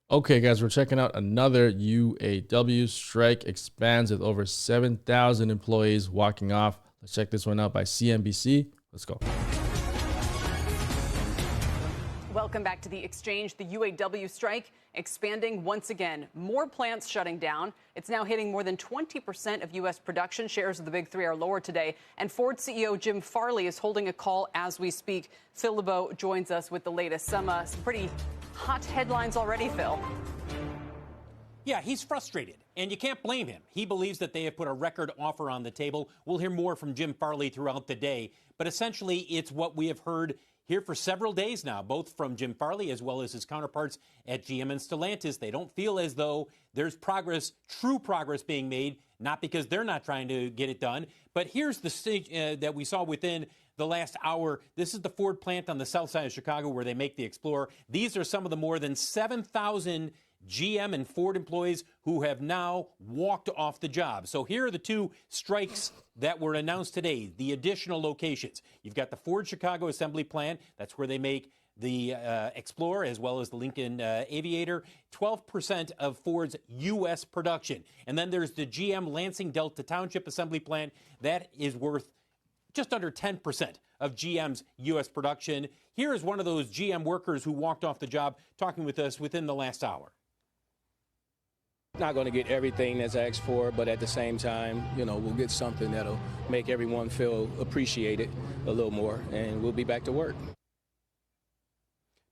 Okay, guys, we're checking out another UAW strike expands with over 7,000 employees walking off. Let's check this one out by CNBC. Let's go. Welcome back to the exchange. The UAW strike expanding once again. More plants shutting down. It's now hitting more than 20% of U.S. production. Shares of the big three are lower today. And Ford CEO Jim Farley is holding a call as we speak. Phil LeBeau joins us with the latest. Some pretty hot headlines already, Phil. Yeah, he's frustrated, and you can't blame him. He believes that they have put a record offer on the table. We'll hear more from Jim Farley throughout the day. But essentially, it's what we have heard here for several days now, both from Jim Farley as well as his counterparts at GM and Stellantis. They don't feel as though there's progress, true progress being made, not because they're not trying to get it done. But here's the stage that we saw within the last hour. This is the Ford plant on the south side of Chicago where they make the Explorer. These are some of the more than 7,000 GM and Ford employees who have now walked off the job. So here are the two strikes that were announced today, the additional locations. You've got the Ford Chicago assembly plant. That's where they make the Explorer as well as the Lincoln Aviator, 12% of Ford's U.S. production. And then there's the GM Lansing Delta Township assembly plant. That is worth just under 10% of GM's U.S. production. Here is one of those GM workers who walked off the job talking with us within the last hour. Not going to get everything that's asked for, but at the same time, we'll get something that'll make everyone feel appreciated a little more, and we'll be back to work.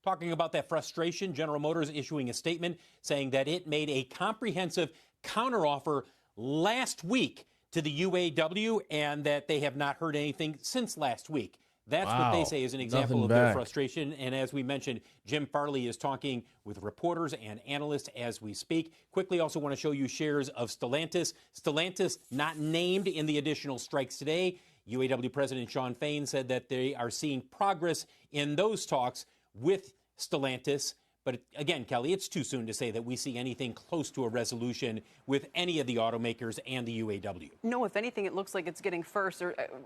Talking about that frustration, General Motors issuing a statement saying that it made a comprehensive counteroffer last week to the UAW and that they have not heard anything since last week. That's what they say is an example of their frustration. And as we mentioned, Jim Farley is talking with reporters and analysts as we speak. Quickly, also want to show you shares of Stellantis. Stellantis not named in the additional strikes today. UAW President Shawn Fain said that they are seeing progress in those talks with Stellantis. But again, Kelly, it's too soon to say that we see anything close to a resolution with any of the automakers and the UAW. No, if anything, it looks like it's getting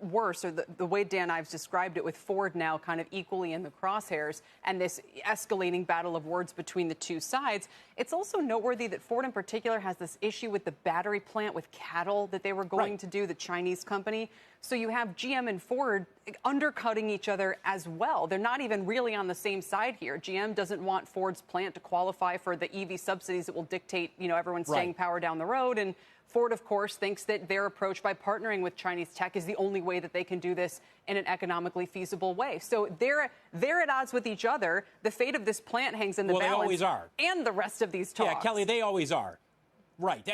worse, or the way Dan Ives described it, with Ford now kind of equally in the crosshairs and this escalating battle of words between the two sides. It's also noteworthy that Ford in particular has this issue with the battery plant with cattle that they were going to do, the Chinese company. So you have GM and Ford undercutting each other as well. They're not even really on the same side here. GM doesn't want Ford's plant to qualify for the EV subsidies that will dictate, everyone staying power down the road. And Ford, of course, thinks that their approach by partnering with Chinese tech is the only way that they can do this in an economically feasible way. So they're at odds with each other. The fate of this plant hangs in the balance. They always are. And the rest of these talks. Yeah, Kelly, they always are. Right.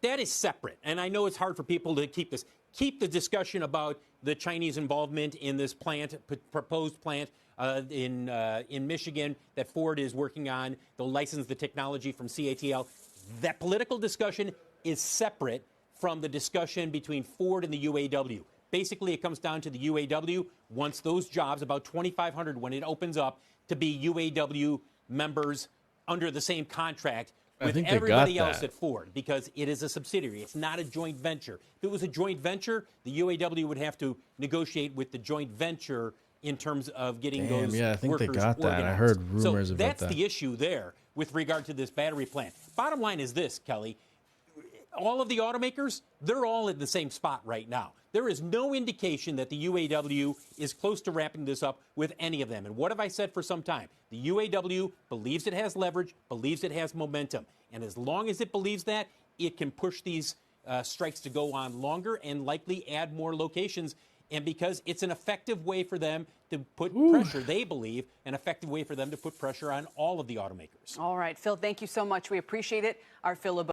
That is separate. And I know it's hard for people to keep the discussion about the Chinese involvement in this plant, proposed plant in Michigan that Ford is working on. They'll license the technology from CATL. That political discussion is separate from the discussion between Ford and the UAW. Basically, it comes down to the UAW wants those jobs, about 2,500 when it opens up, to be UAW members under the same contract with everybody else at Ford, because it is a subsidiary. It's not a joint venture. If it was a joint venture, the UAW would have to negotiate with the joint venture in terms of getting those I think workers they got that. organized. I heard rumors about that. That's the issue there with regard to this battery plant. Bottom line is this, Kelly. All of the automakers, they're all in the same spot right now. There is no indication that the UAW is close to wrapping this up with any of them. And what have I said for some time? The UAW believes it has leverage, believes it has momentum. And as long as it believes that, it can push these strikes to go on longer and likely add more locations. And because it's an effective way for them to put pressure, they believe, an effective way for them to put pressure on all of the automakers. All right, Phil, thank you so much. We appreciate it. Our Phil LeBeau.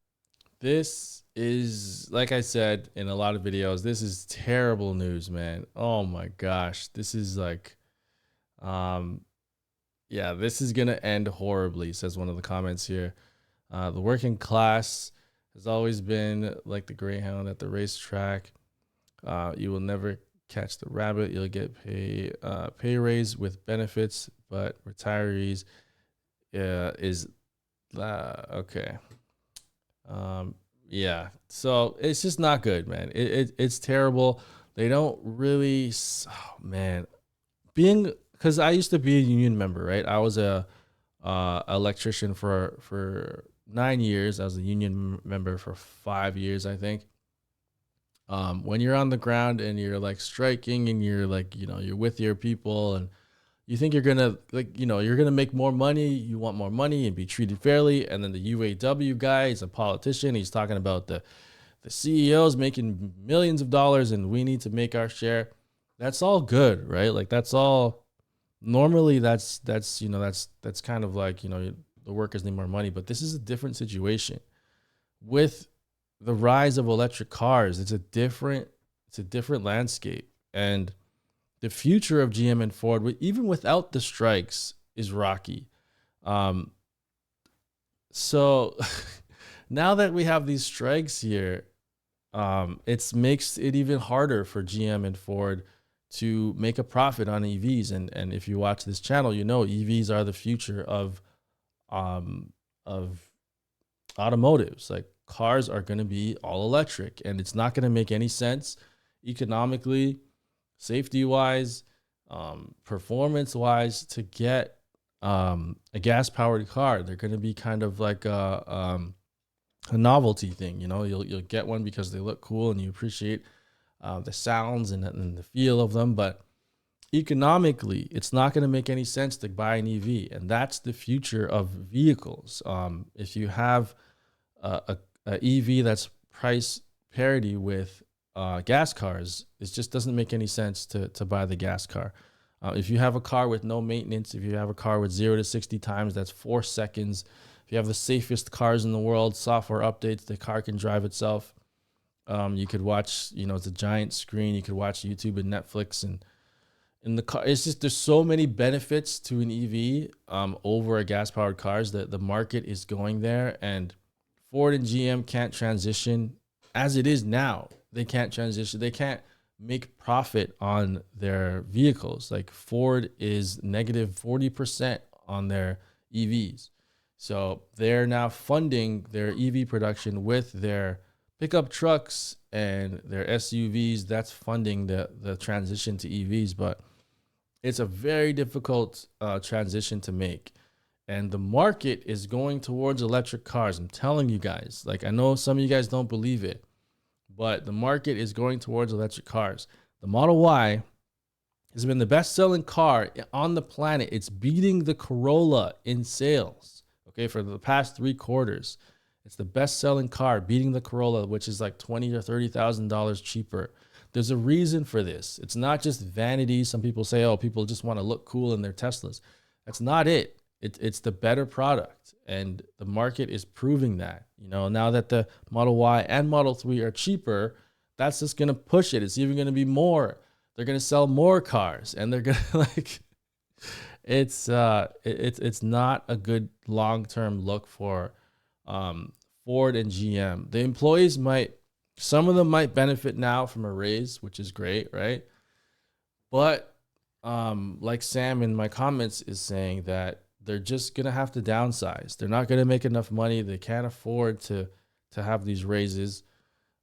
This is, like I said in a lot of videos, this is terrible news, man. Oh my gosh. This is like, this is going to end horribly, says one of the comments here. The working class has always been like the greyhound at the racetrack. You will never catch the rabbit. You'll get pay raise with benefits, but retirees is okay. So it's just not good, man. It's terrible. They don't really, because I used to be a union member, right? I was a electrician for 9 years. I was a union member for 5 years, I think. When you're on the ground and you're like striking and you're like, you're with your people and you think you're gonna you're gonna make more money, you want more money and be treated fairly, and then the UAW guy is a politician. He's talking about the CEOs making millions of dollars and we need to make our share. That's all good, right? Like that's all normally that's kind of like, the workers need more money, but this is a different situation. With the rise of electric cars, it's a different landscape. And the future of GM and Ford, even without the strikes, is rocky. So now that we have these strikes here, it makes it even harder for GM and Ford to make a profit on EVs. And if you watch this channel, EVs are the future of automotives. Like cars are going to be all electric, and it's not going to make any sense economically, safety wise, performance wise to get a gas powered car. They're going to be kind of like a novelty thing. You'll get one because they look cool and you appreciate the sounds and the feel of them, but economically it's not going to make any sense to buy an EV, and that's the future of vehicles. If you have a EV that's price parity with gas cars, it just doesn't make any sense to buy the gas car. If you have a car with no maintenance, if you have a car with 0 to 60 times, that's 4 seconds. If you have the safest cars in the world, software updates, the car can drive itself. You could watch, it's a giant screen. You could watch YouTube and Netflix, and in the car, it's just, there's so many benefits to an EV over a gas powered cars that the market is going there, and Ford and GM can't transition as it is now. They can't transition. They can't make profit on their vehicles. Like Ford is negative 40% on their EVs. So they're now funding their EV production with their pickup trucks and their SUVs. That's funding the transition to EVs, but it's a very difficult transition to make. And the market is going towards electric cars. I'm telling you guys, like, I know some of you guys don't believe it, but the market is going towards electric cars. The Model Y has been the best-selling car on the planet. It's beating the Corolla in sales, okay, for the past 3 quarters. It's the best-selling car, beating the Corolla, which is like $20,000 or $30,000 cheaper. There's a reason for this. It's not just vanity. Some people say, oh, people just want to look cool in their Teslas. That's not it. It's the better product, and the market is proving that. Now that the Model Y and Model 3 are cheaper, that's just going to push it. It's even going to be more. They're going to sell more cars, and they're going to it's not a good long-term look for Ford and GM. The employees some of them might benefit now from a raise, which is great, right? But like Sam in my comments is saying, that they're just going to have to downsize. They're not going to make enough money. They can't afford to have these raises.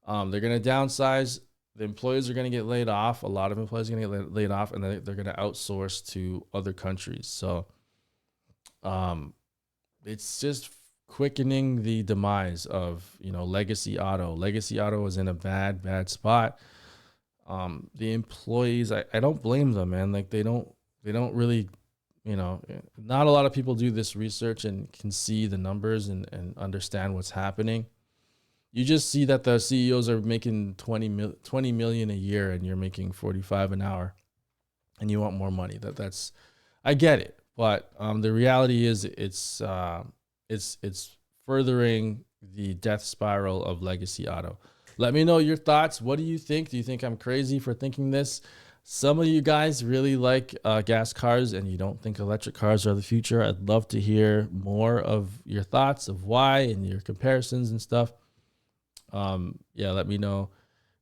They're going to downsize. The employees are going to get laid off. A lot of employees are going to get laid off, and they're going to outsource to other countries. So it's just quickening the demise of, legacy auto. Legacy auto is in a bad spot. The employees, I don't blame them, man. Like they don't really, not a lot of people do this research and can see the numbers and understand what's happening. You just see that the CEOs are making 20 million a year, and you're making 45 an hour, and you want more money. That's, I get it. But the reality is it's furthering the death spiral of legacy auto. Let me know your thoughts. What do you think? Do you think I'm crazy for thinking this? Some of you guys really like gas cars, and you don't think electric cars are the future. I'd love to hear more of your thoughts of why and your comparisons and stuff. Let me know.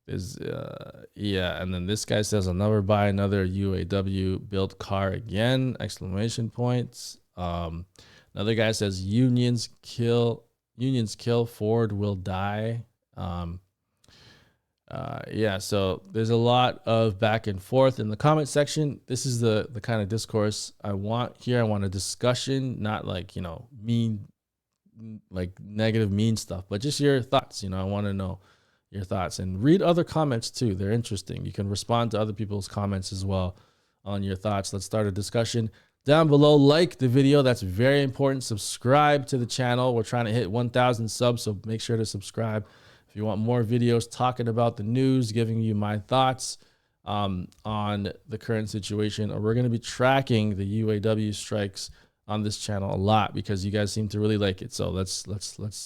And then this guy says, I'll never buy another UAW built car again! Exclamation points. Another guy says, unions kill, Ford will die. Yeah, so there's a lot of back and forth in the comment section. This is the kind of discourse I want here. I want a discussion, not like, mean, like negative, mean stuff, but just your thoughts. I want to know your thoughts, and read other comments too. They're interesting. You can respond to other people's comments as well on your thoughts. Let's start a discussion down below. Like the video. That's very important. Subscribe to the channel. We're trying to hit 1,000 subs, so make sure to subscribe. If you want more videos talking about the news, giving you my thoughts on the current situation, or we're going to be tracking the UAW strikes on this channel a lot because you guys seem to really like it. So let's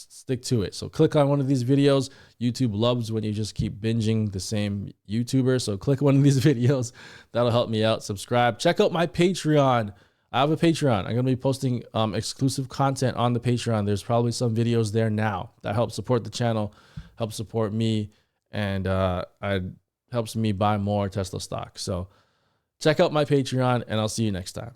stick to it. So click on one of these videos. YouTube loves when you just keep binging the same YouTuber. So click one of these videos. That'll help me out. Subscribe. Check out my Patreon. I have a Patreon. I'm going to be posting exclusive content on the Patreon. There's probably some videos there now that help support the channel, help support me, and it helps me buy more Tesla stock. So check out my Patreon, and I'll see you next time.